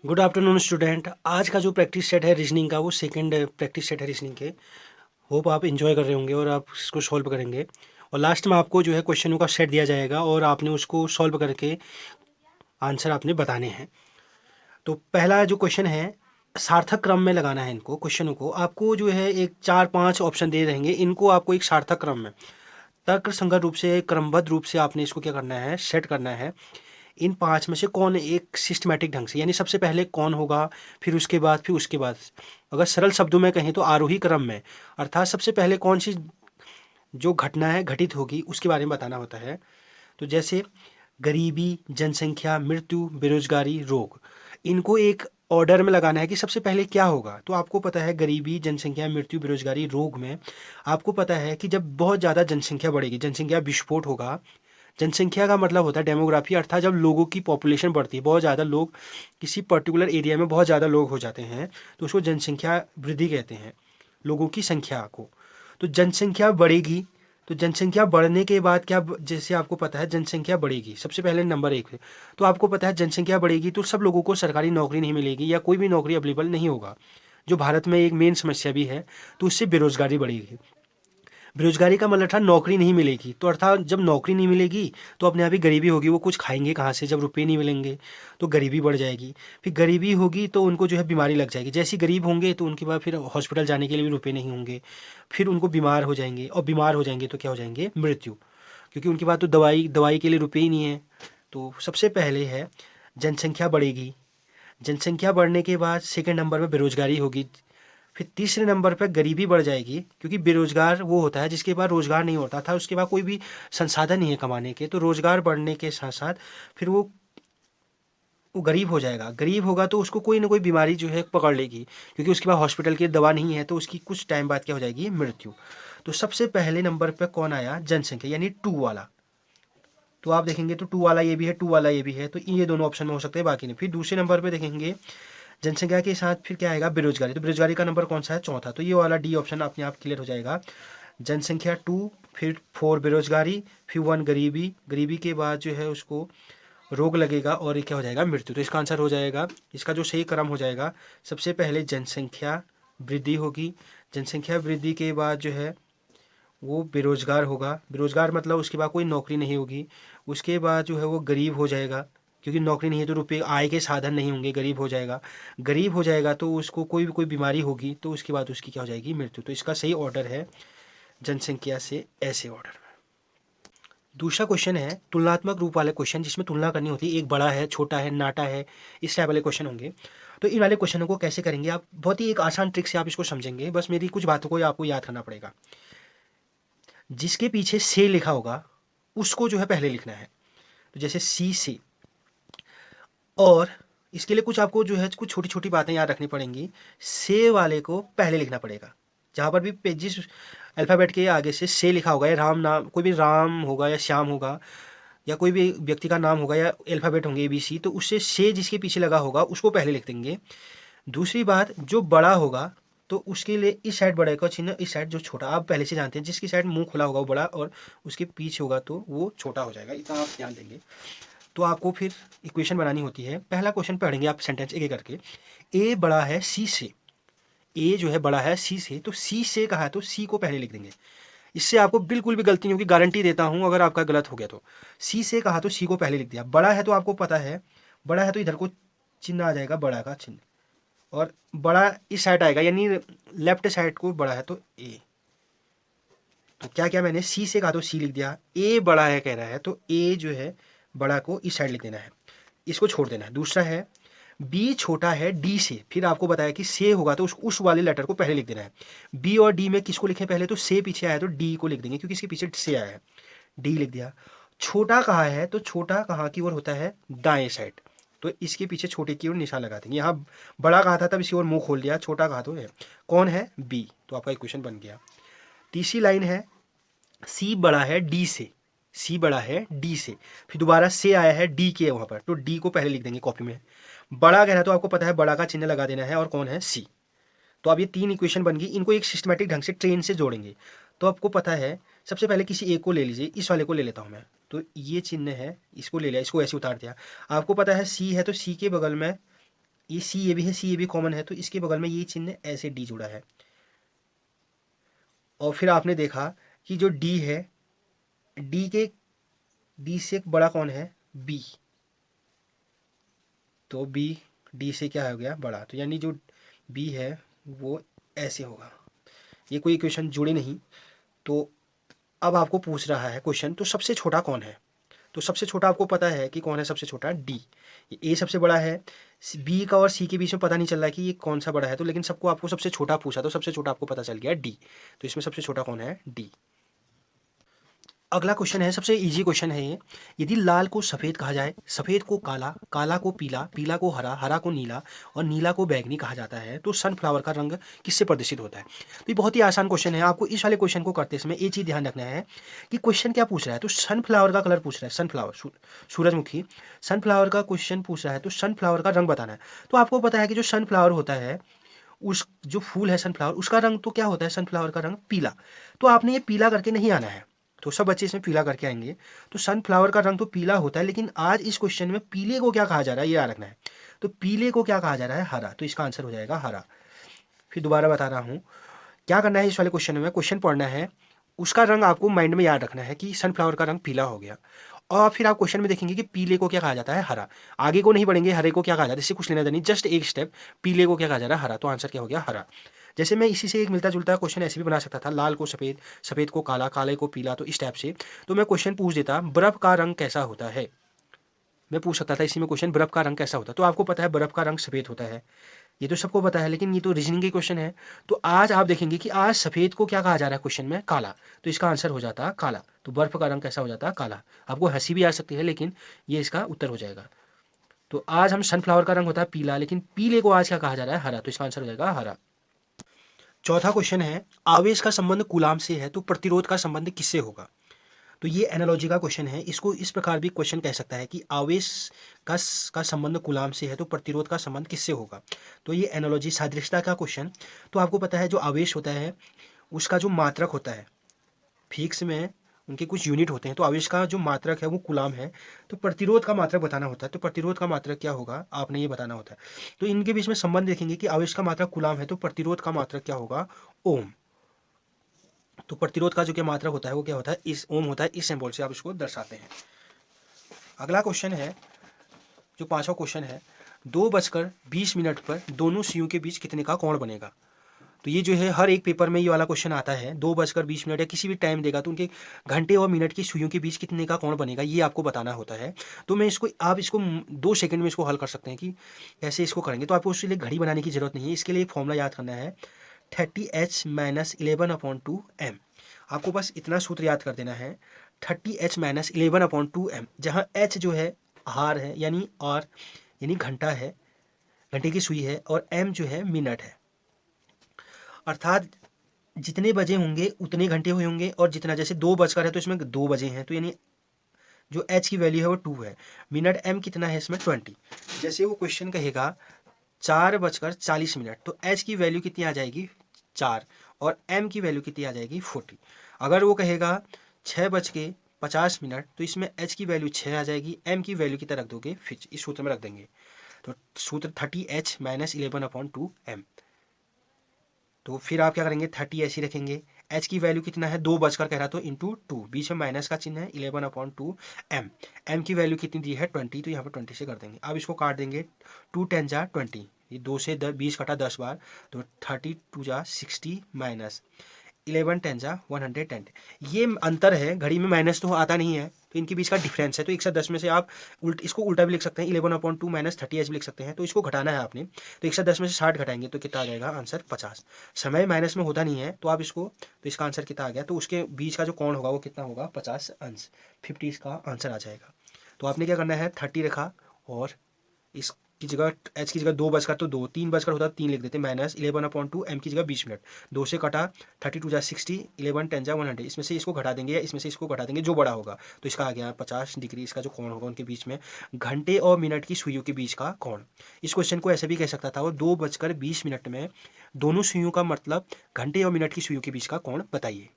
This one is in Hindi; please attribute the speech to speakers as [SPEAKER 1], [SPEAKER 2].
[SPEAKER 1] Good afternoon student. आज का जो प्रैक्टिस सेट है रीजनिंग का वो सेकंड प्रैक्टिस सेट है रीजनिंग के। होप आप इन्जॉय कर रहे होंगे और आप इसको सॉल्व करेंगे। और लास्ट में आपको जो है क्वेश्चनों का सेट दिया जाएगा और आपने उसको सॉल्व करके आंसर आपने बताने हैं। तो पहला जो क्वेश्चन है, सार्थक क्रम में लगाना है इनको क्वेश्चनों को। आपको जो है एक 4-5 ऑप्शन दे रहेंगे, इनको आपको एक सार्थक क्रम में तर्क संगत रूप से क्रमबद्ध रूप से आपने इसको क्या करना है, सेट करना है। इन 5 में से कौन एक सिस्टमैटिक ढंग से, यानी सबसे पहले कौन होगा, फिर उसके बाद। अगर सरल शब्दों में कहें तो आरोही क्रम में, अर्थात सबसे पहले कौन सी जो घटना है घटित होगी उसके बारे में बताना होता है। तो जैसे गरीबी, जनसंख्या, मृत्यु, बेरोजगारी, रोग, इनको एक ऑर्डर में लगाना है कि सबसे पहले क्या होगा। तो आपको पता है गरीबी, जनसंख्या, मृत्यु, बेरोजगारी, रोग में आपको पता है कि जब बहुत ज़्यादा जनसंख्या बढ़ेगी, जनसंख्या विस्फोट होगा। जनसंख्या का मतलब होता है डेमोग्राफी, अर्थात जब लोगों की पॉपुलेशन बढ़ती है, बहुत ज़्यादा लोग किसी पर्टिकुलर एरिया में बहुत ज़्यादा लोग हो जाते हैं, तो उसको जनसंख्या वृद्धि कहते हैं, लोगों की संख्या को। तो जनसंख्या बढ़ेगी, तो जनसंख्या बढ़ने के बाद क्या, जैसे आपको पता है जनसंख्या बढ़ेगी सबसे पहले नंबर एक पे। तो आपको पता है जनसंख्या बढ़ेगी तो सब लोगों को सरकारी नौकरी नहीं मिलेगी या कोई भी नौकरी अवेलेबल नहीं होगा, जो भारत में एक मेन समस्या भी है। तो उससे बेरोजगारी बढ़ेगी। बेरोजगारी का मतलब था नौकरी नहीं मिलेगी, तो अर्थात जब नौकरी नहीं मिलेगी तो अपने आप ही गरीबी होगी, वो कुछ खाएंगे कहाँ से जब रुपए नहीं मिलेंगे, तो गरीबी बढ़ जाएगी। फिर गरीबी होगी तो उनको जो है बीमारी लग जाएगी, जैसे गरीब होंगे तो उनके बाद फिर हॉस्पिटल जाने के लिए भी रुपए नहीं होंगे, फिर उनको बीमार हो जाएंगे, और बीमार हो जाएंगे तो क्या हो जाएंगे, मृत्यु, क्योंकि उनके पास तो दवाई दवाई के लिए रुपए ही नहीं है। तो सबसे पहले है जनसंख्या बढ़ेगी, जनसंख्या बढ़ने के बाद सेकंड नंबर में बेरोजगारी होगी, फिर तीसरे नंबर पर गरीबी बढ़ जाएगी, क्योंकि बेरोजगार वो होता है जिसके पास रोजगार नहीं होता था, उसके पास कोई भी संसाधन नहीं है कमाने के, तो रोजगार बढ़ने के साथ साथ फिर वो गरीब हो जाएगा। गरीब होगा तो उसको कोई ना कोई बीमारी जो है पकड़ लेगी, क्योंकि उसके पास हॉस्पिटल की दवा नहीं है, तो उसकी कुछ टाइम बाद क्या हो जाएगी, मृत्यु। तो सबसे पहले नंबर पर कौन आया, जनसंख्या, यानी टू वाला। तो आप देखेंगे तो टू वाला ये भी है, टू वाला ये भी है, तो ये दोनों ऑप्शन में हो सकते हैं, बाकी नहीं। फिर दूसरे नंबर पे देखेंगे जनसंख्या के साथ फिर क्या आएगा, बेरोजगारी। तो बेरोजगारी का नंबर कौन सा है, चौथा, तो ये वाला डी ऑप्शन अपने आप क्लियर हो जाएगा। जनसंख्या टू, फिर फोर बेरोजगारी, फिर वन गरीबी, गरीबी के बाद जो है उसको रोग लगेगा, और ये क्या हो जाएगा, मृत्यु। तो इसका आंसर हो जाएगा, इसका जो सही क्रम हो जाएगा, सबसे पहले जनसंख्या वृद्धि होगी, जनसंख्या वृद्धि के बाद जो है वो बेरोजगार होगा, बेरोजगार मतलब उसके बाद कोई नौकरी नहीं होगी, उसके बाद जो है वो गरीब हो जाएगा, क्योंकि नौकरी नहीं है तो रुपये आय के साधन नहीं होंगे, गरीब हो जाएगा। गरीब हो जाएगा तो उसको कोई भी कोई बीमारी होगी, तो उसके बाद उसकी क्या हो जाएगी, मृत्यु। तो इसका सही ऑर्डर है जनसंख्या से ऐसे ऑर्डर में। दूसरा क्वेश्चन है तुलनात्मक रूप वाले क्वेश्चन, जिसमें तुलना करनी होती है, एक बड़ा है, छोटा है, नाटा है, इस टाइप वाले क्वेश्चन होंगे। तो इन वाले क्वेश्चनों को कैसे करेंगे आप, बहुत ही एक आसान ट्रिक से आप इसको समझेंगे, बस मेरी कुछ बातों को आपको याद करना पड़ेगा। जिसके पीछे से लिखा होगा उसको जो है पहले लिखना है, तो जैसे सी से। और इसके लिए कुछ आपको जो है कुछ छोटी छोटी बातें याद रखनी पड़ेंगी। से वाले को पहले लिखना पड़ेगा, जहाँ पर भी पेजिस अल्फ़ाबेट के आगे से लिखा होगा, या राम नाम, कोई भी राम होगा या श्याम होगा, या कोई भी व्यक्ति का नाम होगा, या अल्फ़ाबेट होंगे ए बी सी, तो उससे से जिसके पीछे लगा होगा उसको पहले लिख देंगे। दूसरी बात, जो बड़ा होगा तो उसके लिए इस साइड बड़े का चिन्ह, इस साइड जो छोटा, आप पहले से जानते हैं, जिसकी साइड मुंह खुला होगा वो बड़ा, और उसके पीछे होगा तो वो छोटा हो जाएगा, इतना आप ध्यान देंगे। तो आपको फिर इक्वेशन बनानी होती है। पहला क्वेश्चन पढ़ेंगे आप सेंटेंस एक एक करके। ए बड़ा है सी से, ए जो है बड़ा है सी से, तो सी से कहा है तो सी को पहले लिख देंगे। इससे आपको बिल्कुल भी गलती नहीं होगी, गारंटी देता हूं अगर आपका गलत हो गया तो। सी से कहा तो सी को पहले लिख दिया। बड़ा है तो आपको पता है, बड़ा है तो इधर को चिन्ह आ जाएगा, बड़ा का चिन्ह, और बड़ा इस साइड आएगा, यानी लेफ्ट साइड को बड़ा है तो ए। तो क्या क्या मैंने सी से कहा तो सी लिख दिया, ए बड़ा है कह रहा है तो ए जो है बड़ा को इस साइड लिख देना है, इसको छोड़ देना है। दूसरा है बी छोटा है डी से, फिर आपको बताया कि से होगा तो उस वाले लेटर को पहले लिख देना है। बी और डी में किसको लिखें पहले, तो से पीछे आया तो डी को लिख देंगे, क्योंकि इसके पीछे से आया है, डी लिख दिया। छोटा कहाँ है तो छोटा कहाँ की ओर होता है, दाएं साइड, तो इसके पीछे छोटे की ओर निशान लगा देंगे। यहाँ बड़ा कहा था तब इसकी ओर मुंह खोल दिया, छोटा कहा तो है, कौन है, बी, तो आपका इक्वेशन बन गया। तीसरी लाइन है सी बड़ा है डी से, सी बड़ा है डी से, फिर दोबारा से आया है डी के वहां पर, तो डी को पहले लिख देंगे कॉपी में। बड़ा कहना तो आपको पता है, बड़ा का चिन्ह लगा देना है, और कौन है, सी। तो अब ये तीन इक्वेशन बन गई, इनको एक सिस्टमेटिक ढंग से ट्रेन से जोड़ेंगे। तो आपको पता है, सबसे पहले किसी एक को ले लीजिए, इस वाले को ले लेता हूं मैं, तो ये चिन्ह है, इसको ले लिया, इसको ऐसे उतार दिया। आपको पता है सी है तो सी के बगल में ये सी ए भी है, सी ए भी कॉमन है, तो इसके बगल में ये चिन्ह ऐसे डी जुड़ा है। और फिर आपने देखा कि जो डी है, डी से बड़ा कौन है, बी, तो बी डी से क्या हो गया, बड़ा, तो यानी जो बी है वो ऐसे होगा। ये कोई इक्वेशन जुड़ी नहीं। तो अब आपको पूछ रहा है क्वेश्चन, तो सबसे छोटा कौन है, तो सबसे छोटा आपको पता है कि कौन है सबसे छोटा, डी। ए सबसे बड़ा है, बी का और सी के बीच में पता नहीं चल रहा है कि ये कौन सा बड़ा है, तो लेकिन सबको आपको सबसे छोटा पूछा, तो सबसे छोटा आपको पता चल गया डी। तो इसमें सबसे छोटा कौन है, डी। अगला क्वेश्चन है, सबसे इजी क्वेश्चन है ये। यदि लाल को सफ़ेद कहा जाए, सफ़ेद को काला, काला को पीला, पीला को हरा, हरा को नीला और नीला को बैगनी कहा जाता है, तो सनफ्लावर का रंग किससे प्रदर्शित होता है। तो ये बहुत ही आसान क्वेश्चन है। आपको इस वाले क्वेश्चन को करते समय एक चीज़ ध्यान रखना है कि क्वेश्चन क्या पूछ रहा है, तो सनफ्लावर का कलर पूछ रहा है, सनफ्लावर सूरजमुखी, सनफ्लावर का क्वेश्चन पूछ रहा है, तो सनफ्लावर का रंग बताना है। तो आपको पता है कि जो सनफ्लावर होता है, उस जो फूल है सनफ्लावर, उसका रंग तो क्या होता है, सनफ्लावर का रंग पीला। तो आपने ये पीला करके नहीं आना है, तो सब बच्चे इसमें पीला करके आएंगे। तो सनफ्लावर का रंग तो पीला होता है, लेकिन आज इस क्वेश्चन में पीले को क्या कहा जा रहा है, ये याद रखना है। तो पीले को क्या कहा जा रहा है, हरा, तो इसका आंसर हो जाएगा हरा। फिर दोबारा बता रहा हूँ, क्या करना है इस वाले क्वेश्चन में, क्वेश्चन पढ़ना है, उसका रंग आपको माइंड में याद रखना है कि सनफ्लावर का रंग पीला हो गया, और फिर आप क्वेश्चन में देखेंगे कि पीले को क्या कहा जाता है, हरा। आगे को नहीं बढ़ेंगे, हरे को क्या कहा जाता है, इससे कुछ लेना देना नहीं, जस्ट एक स्टेप, पीले को क्या कहा जा रहा है, हरा, तो आंसर क्या हो गया, हरा। जैसे मैं इसी से एक मिलता जुलता क्वेश्चन ऐसे भी बना सकता था, लाल को सफ़ेद, सफ़ेद को काला, काले को पीला, तो इस टाइप से। तो मैं क्वेश्चन पूछ देता, बर्फ़ का रंग कैसा होता है, मैं पूछ सकता था इसी में क्वेश्चन, बर्फ़ का रंग कैसा होता है, तो आपको पता है बर्फ़ का रंग सफ़ेद होता है, ये तो सबको पता है, लेकिन ये तो रीजनिंग के क्वेश्चन है। तो आज आप देखेंगे कि आज सफ़ेद को क्या कहा जा रहा है क्वेश्चन में, काला, तो इसका आंसर हो जाता काला। तो बर्फ़ का रंग कैसा हो जाता, काला। आपको हंसी भी आ सकती है, लेकिन ये इसका उत्तर हो जाएगा। तो आज हम सनफ्लावर का रंग होता है पीला, लेकिन पीले को आज क्या कहा जा रहा है, हरा, तो इसका आंसर हो जाएगा हरा। चौथा क्वेश्चन है, आवेश का संबंध कूलाम से है, तो प्रतिरोध का संबंध किससे होगा। तो ये एनालॉजी का क्वेश्चन है, इसको इस प्रकार भी क्वेश्चन कह सकता है कि आवेश का संबंध कूलाम से है, तो प्रतिरोध का संबंध किससे होगा। तो ये एनालॉजी सादृश्यता का क्वेश्चन। तो आपको पता है जो आवेश होता है उसका जो मात्रक होता है, फिजिक्स में उनके कुछ यूनिट होते हैं, तो आवेश का जो मात्रक है वो कूलाम है। तो प्रतिरोध का मात्रक बताना होता है, तो प्रतिरोध का मात्रक क्या होगा, आपने ये बताना होता है। तो इनके बीच में संबंध देखेंगे कि आवेश का मात्रक कूलाम है, तो प्रतिरोध का मात्रक क्या होगा, ओम। तो प्रतिरोध का जो क्या मात्रक होता है वो क्या होता है, इस ओम होता है, इस सिंबल से आप इसको दर्शाते हैं। अगला क्वेश्चन है, जो पांचवा क्वेश्चन है, 2:20 पर दोनों सुइयों के बीच कितने का कोण बनेगा। तो ये जो है हर एक पेपर में ये वाला क्वेश्चन आता है, 2:20 या किसी भी टाइम देगा तो उनके घंटे और मिनट की सुइयों के बीच कितने का कोण बनेगा, ये आपको बताना होता है। तो मैं इसको, आप इसको 2 सेकंड में इसको हल कर सकते हैं कि कैसे इसको करेंगे। तो आपको उसके लिए घड़ी बनाने की जरूरत नहीं है, इसके लिए एक फॉर्मूला याद करना है, 30h - 11/2m। आपको बस इतना सूत्र याद कर देना है, 30h - 11/2m, जहाँ h जो है हार है, यानी आर यानी घंटा है, घंटे की सुई है, और m जो है मिनट है। अर्थात जितने बजे होंगे उतने घंटे हुए होंगे, और जितना, जैसे 2 बजकर है तो इसमें 2 बजे हैं, तो यानी जो h की वैल्यू है वो 2 है। मिनट m कितना है इसमें, 20। जैसे वो क्वेश्चन कहेगा 4:40, तो h की वैल्यू कितनी आ जाएगी, 4, और m की वैल्यू कितनी आ जाएगी, 40। अगर वो कहेगा 6:50, तो इसमें h की वैल्यू 6 आ जाएगी, m की वैल्यू कितना रख दोगे, फिर इस सूत्र में रख देंगे। तो सूत्र 30h - 11/2m। तो फिर आप क्या करेंगे, 30 ऐसे ही रखेंगे, h की वैल्यू कितना है, 2 बजकर कह रहा तो इंटू 2, बीच में माइनस का चिन्ह है, 11/2m। m की वैल्यू कितनी दी है, 20, तो यहाँ पर 20 से कर देंगे। अब इसको काट देंगे, 2 10 जा 20, ये 2 से 20 कटा 10 बार, तो 32 जा 60 माइनस 11 10 जा 110। ये अंतर है, घड़ी में माइनस तो आता नहीं है, तो इनके बीच का डिफरेंस है। तो 110 में से आप इसको उल्टा भी लिख सकते हैं, 11/2 माइनस 30 भी लिख सकते हैं। तो इसको घटाना है आपने, तो 110 में से 60 घटाएंगे तो कितना आ जाएगा, आंसर 50। समय माइनस में होता नहीं है, तो आप इसको, तो इसका आंसर कितना आ गया, तो उसके बीच का जो कोण होगा वो कितना होगा, 50 अंश, 50 इसका आंसर आ जाएगा। तो आपने क्या करना है, 30 रखा, और इसकी जगह h की जगह 2 बजकर तो 2, 3 बजकर होता 3 लिख देते, माइनस 11/2 m की जगह 20 मिनट, 2 से कटा, 32 जा 60, 11 10 जा 100, इसमें से इसको घटा देंगे या इसमें से इसको घटा देंगे, जो बड़ा होगा तो इसका आ गया 50 डिग्री, इसका जो कोण होगा उनके बीच में, घंटे और मिनट की सुइयों के बीच का कोण। इस क्वेश्चन को ऐसे भी कह सकता था वो, 2:20 में दोनों सुइयों का मतलब घंटे और मिनट की सुइयों के बीच का कोण बताइए।